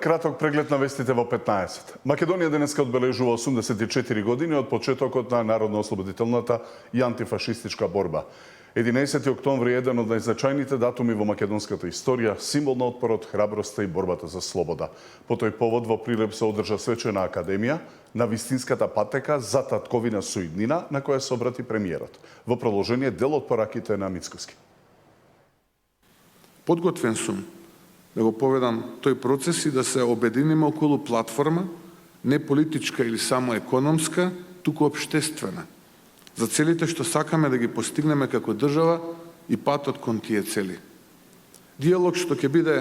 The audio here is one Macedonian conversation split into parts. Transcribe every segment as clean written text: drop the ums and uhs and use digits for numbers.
краток преглед на вестите во 15. Македонија денеска одбележува 84 години од почетокот на народно-ослободителната и антифашистичка борба. 11 октомври е еден од најзначајните датуми во македонската историја, символ на отпорот, храброста и борбата за слобода. По тој повод во Прилеп се одржа свечена академија на вистинската патека за татковина со иднина, на која се обрати премиерот. Во продолжение дел од пораките на Мицкоски. Подготвен сум да го поведам тој процес и да се обединиме околу платформа, не политичка или само економска, туку обштествена, за целите што сакаме да ги постигнеме како држава и патот кон тие цели. Диалог што ќе биде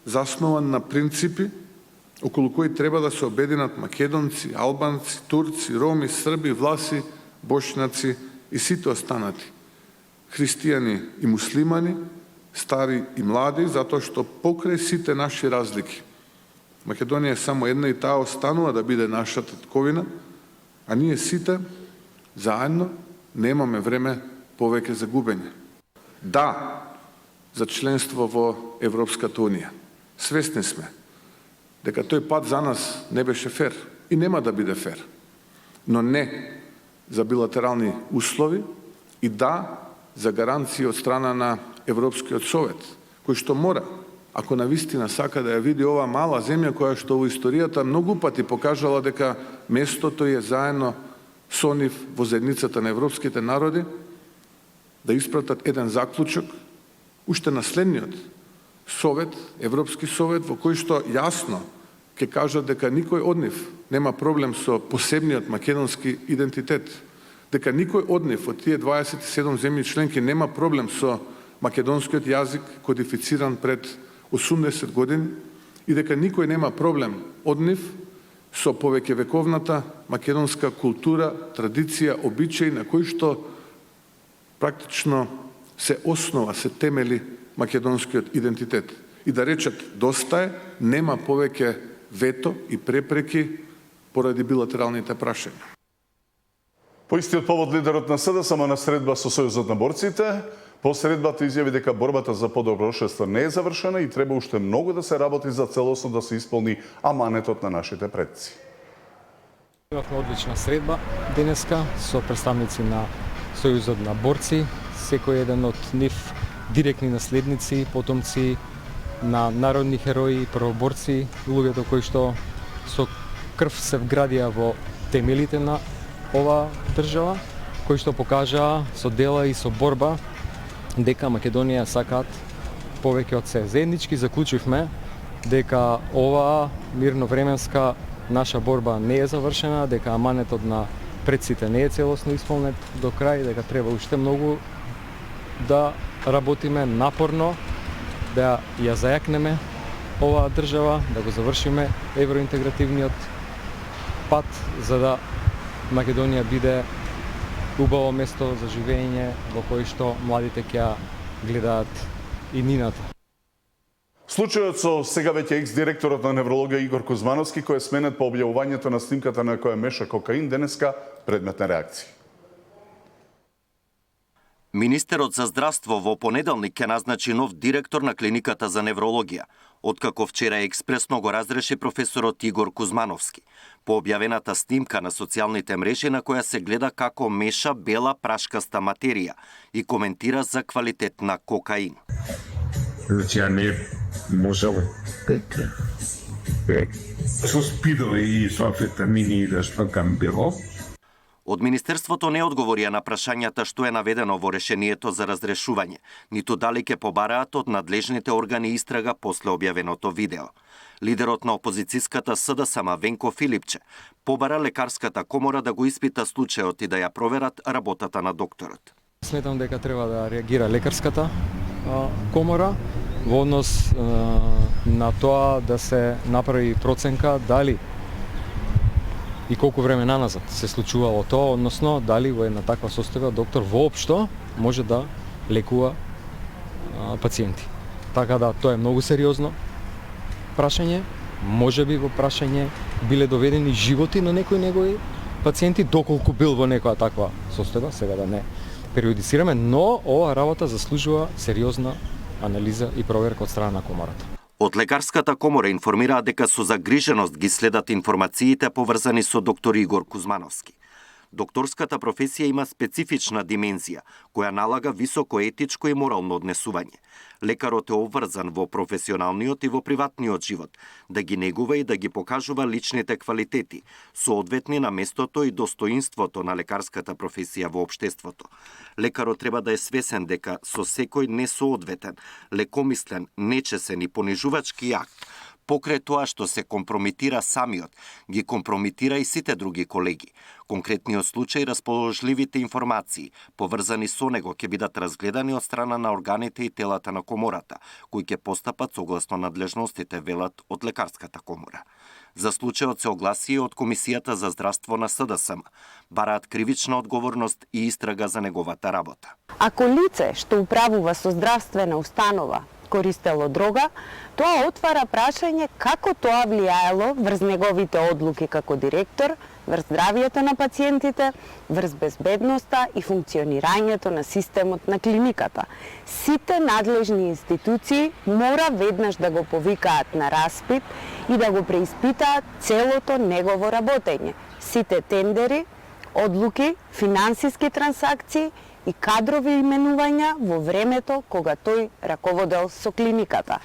заснован на принципи околу кои треба да се обединат македонци, албанци, турци, роми, срби, власи, бошњаци и сите останати, христијани и муслимани, стари и млади, затоа што покрај сите наши разлики, Македонија е само една и таа останува да биде наша татковина, а ние сите заедно немаме време повеќе за губење. Да, за членство во Европската Унија. Свесни сме дека тој пат за нас не беше фер и нема да биде фер. Но не за билатерални услови и да за гаранции од страна на Европскиот совет, кој што мора, ако навистина сака да ја види ова мала земја која што во историјата многу пати покажала дека местото е заедно со нив во заедницата на европските народи, да испратат еден заклучок уште на следниот совет, Европски совет, во кој што јасно ќе кажат дека никој од нив нема проблем со посебниот македонски идентитет, дека никој од нив од тие 27 земји членки нема проблем со македонскиот јазик кодифициран пред 80 години и дека никој нема проблем од нив со повеќевековната македонска култура, традиција, обичаи на кои што практично се основа, се темели македонскиот идентитет. И да речат доста е, нема повеќе вето и препреки поради билатералните прашања. По истиот повод лидерот на СДСМ на средба со Сојузот на борците, по средбата изјави дека борбата за подобро општество не е завршена и треба уште многу да се работи за целосно да се исполни аманетот на нашите предци. Имавме одлична средба денеска со представници на Сојузот на борци, секој еден од нив директни наследници, потомци на народни херои, првоборци, луѓето кои што со крв се вградија во темелите на ова држава, кои што покажаа со дела и со борба дека Македонија сакаат повеќе од се. Заеднички заклучивме дека оваа мирновременска наша борба не е завршена, дека аманетот на предците не е целосно исполнет до крај, дека треба уште многу да работиме напорно, да ја зајакнеме оваа држава, да го завршиме евроинтегративниот пат, за да Македонија биде убаво место за живење во кој што младите ќе гледаат и нината. Случајот со сега веќе екс-директорот на неврологија Игор Кузмановски, кој е сменет по објавувањето на снимката на која меша кокаин, денеска предмет на реакција. Министерот за здравство во понеделник ќе назначи нов директор на клиниката за неврологија, откако вчера експресно го разреши професорот Игор Кузмановски. По објавената снимка на социјалните мрежи на која се гледа како меша бела прашкаста материја и коментира за квалитет на кокаин. Значи, ја не можел со спидови и со амфетамини да шпакам било. Од Министерството не одговорија на прашањата што е наведено во решението за разрешување, ниту дали ќе побараат од надлежните органи истрага после објавеното видео. Лидерот на опозицијската СДСМ Венко Филипче побара лекарската комора да го испита случајот и да ја проверат работата на докторот. Сметам дека треба да реагира лекарската комора во однос на тоа да се направи проценка дали и колку време наназад се случувало тоа, односно дали во една таква состојба доктор воопшто може да лекува пациенти. Така да тоа е многу сериозно прашање, можеби во прашање биле доведени животи на некои негови пациенти, доколку бил во некоја таква состојба, сега да не периодицираме, но оваа работа заслужува сериозна анализа и проверка од страна на комората. Од Лекарската комора информираат дека со загриженост ги следат информациите поврзани со доктор Игор Кузмановски. Докторската професија има специфична димензија, која налага високо етичко и морално однесување. Лекарот е обврзан во професионалниот и во приватниот живот, да ги негува и да ги покажува личните квалитети, соодветни на местото и достоинството на лекарската професија во општеството. Лекарот треба да е свесен дека со секој несоодветен, лекомислен, нечесен и понижувачки акт, покрај тоа што се компромитира самиот, ги компромитира и сите други колеги. Конкретниот случај, расположливите информации, поврзани со него, ќе бидат разгледани од страна на органите и телата на комората, кои ќе постапат согласно надлежностите, велат од Лекарската комора. За случајот се огласи и од Комисијата за здравство на СДСМ. Бараат кривична одговорност и истрага за неговата работа. Ако лице што управува со здравствена установа користело дрога, тоа отвара прашање како тоа влијаело врз неговите одлуки како директор, врз здравието на пациентите, врз безбедноста и функционирањето на системот на клиниката. Сите надлежни институции мора веднаш да го повикаат на распит и да го преиспитаат целото негово работење. Сите тендери, одлуки, финансиски трансакции и кадрови именувања во времето кога тој раководел со клиниката.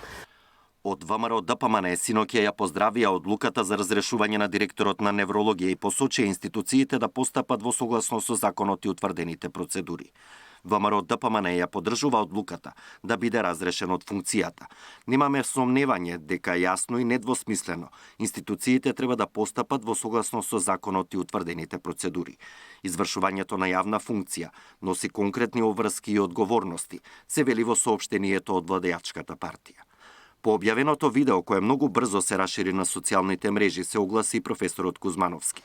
Од ВМРО ДПМН синоќа ја поздравија одлуката за разрешување на директорот на неврологија и посочија институциите да постапат во согласност со законот и утврдените процедури. ВМРО ДПМН ја поддржува одлуката да биде разрешен од функцијата. Немаме сомневање дека јасно и недвосмислено институциите треба да постапат во согласност со законот и утврдените процедури. Извршувањето на јавна функција носи конкретни обврски и одговорности, се вели во соопштението од владеачката партија. По објавеното видео, кое многу брзо се расшири на социјалните мрежи, се огласи професорот Кузмановски.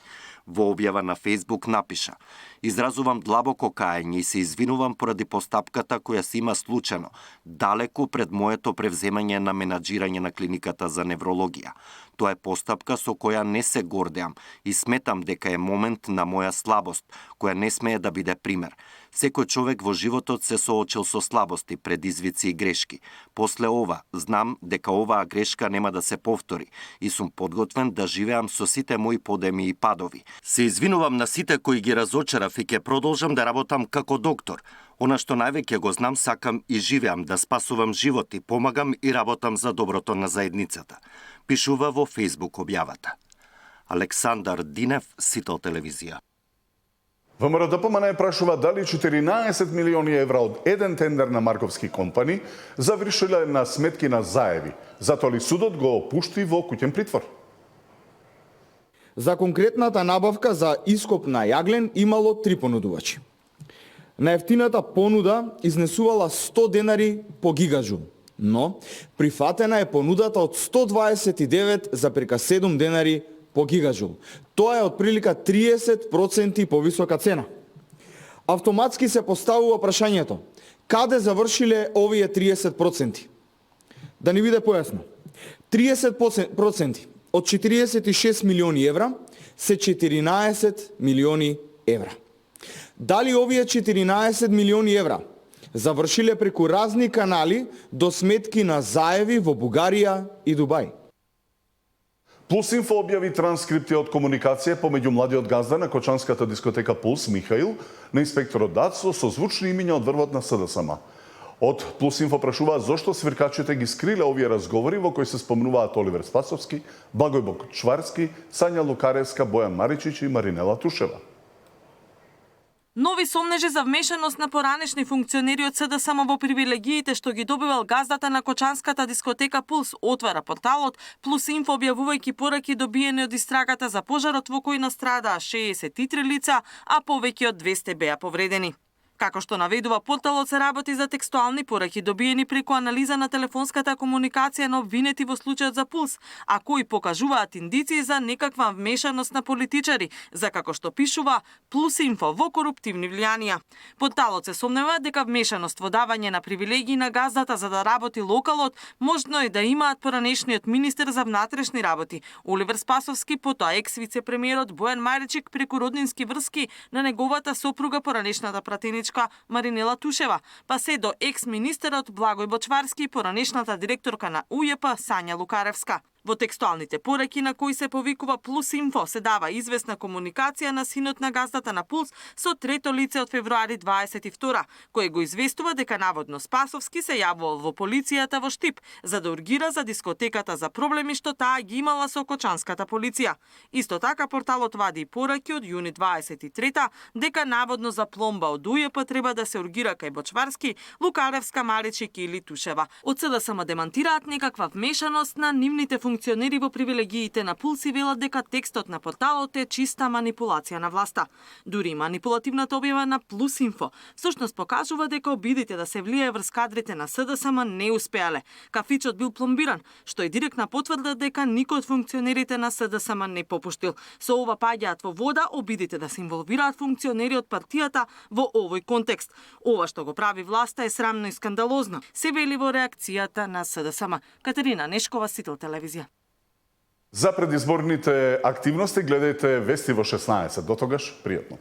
Во објава на Facebook напиша: "Изразувам длабоко каење и се извинувам поради постапката која се има случајно, далеку пред моето превземање на менаџирање на клиниката за неврологија. Тоа е постапка со која не се гордеам и сметам дека е момент на моја слабост, која не смее да биде пример. Секој човек во животот се соочил со слабости, предизвици и грешки. После ова, знам дека оваа грешка нема да се повтори и сум подготвен да живеам со сите мои подеми и падови. Се извинувам на сите кои ги разочарав и ќе продолжам да работам како доктор. Она што највеќе го знам, сакам и живеам да спасувам животи, помагам и работам за доброто на заедницата", пишува во Facebook објавата. Александар Динев, Сител телевизија. ВМРО ДПМН прашува дали 14 милиони евра од еден тендер на Марковски компани завршиле на сметки на заеви. Затоа ли судот го пушти во куќен притвор? За конкретната набавка за ископ на јаглен имало 3 понудувачи. Најефтината понуда изнесувала 100 денари по гигаджул, но прифатена е понудата од 129,7 денари по гигаджул. Тоа е отприлика 30% повисока цена. Автоматски се поставува прашањето: каде завршиле овие 30%? Да ни биде појасно. 30% од 46 милиони евра се 14 милиони евра. Дали овие 14 милиони евра завршиле преку разни канали до сметки на заеви во Бугарија и Дубај? Плюсинфо објави транскрипти од комуникација помеѓу младиот газда на кочанската дискотека Пулс Михаил на инспекторот Дацо со звучни имиња од врвот на СДСМ. Од Плюсинфо прашуваат зошто свиркачите ги скриле овие разговори во кои се спомнуваат Оливер Спасовски, Благој Бокчварски, Сања Лукаревска, Бојан Маричич и Маринела Тушева. Нови сомнежи за вмешаност на поранешни функционери од СДСМ во привилегиите што ги добивал газдата на кочанската дискотека Пулс отвара порталот Плюсинфо објавувајќи пораки добиени од истрагата за пожарот во кој настрадаа 63 лица, а повеќе од 200 беа повредени. Како што наведува порталот, се работи за текстуални пораки добиени преку анализа на телефонската комуникација на обвинети во случајот за Пулс, а кои покажуваат индиции за некаква вмешаност на политичари, за како што пишува Плюсинфо во коруптивни влијанија. Порталот се сомнeva дека вмешаност во давање на привилегии на газдата за да работи локалот можно е да имаат поранешниот министер за внатрешни работи Оливер Спасовски, потоа екс вице-премиерот Бојан Маричик преку роднински врски на неговата сопруга поранешната пратеничка дечка Маринела Тушева, па се до екс-министерот Благој Бочварски и поранешната директорка на УЈП Сања Лукаревска. Во текстуалните пореки на кои се повикува Плюс Инфо се дава известна комуникација на синот на газдата на Пулс со трето лице од февруари 22, кој го известува дека наводно Спасовски се јавувал во полицијата во Штип за да ургира за дискотеката за проблеми што таа ги имала со кочанската полиција. Исто така порталот вади и пораки од јуни 23 дека наводно за пломба од УЈП треба да се ургира кај Бочварски, Лукаревска, Малечик или Тушева. Од СДСМ демантираат некаква вмешаност на нивните функционери во привилегиите на Пулс и велат дека текстот на порталот е чиста манипулација на власта. Дури манипулативната објава на Плюс Инфо всушност покажува дека обидите да се влие врз кадрите на СДСМ не успеале. Кафичот бил пломбиран, што е директна потврда дека никој од функционерите на СДСМ не попуштил. Со ова паѓаат во вода обидите да се инволвираат функционери од партијата во овој контекст. Ова што го прави власта е срамно и скандалозно, се вели во реакцијата на СДСМ. Катерина Нешкова, Сител телевизија. За предизборните активности гледајте Вести во 16. До тогаш, пријатно.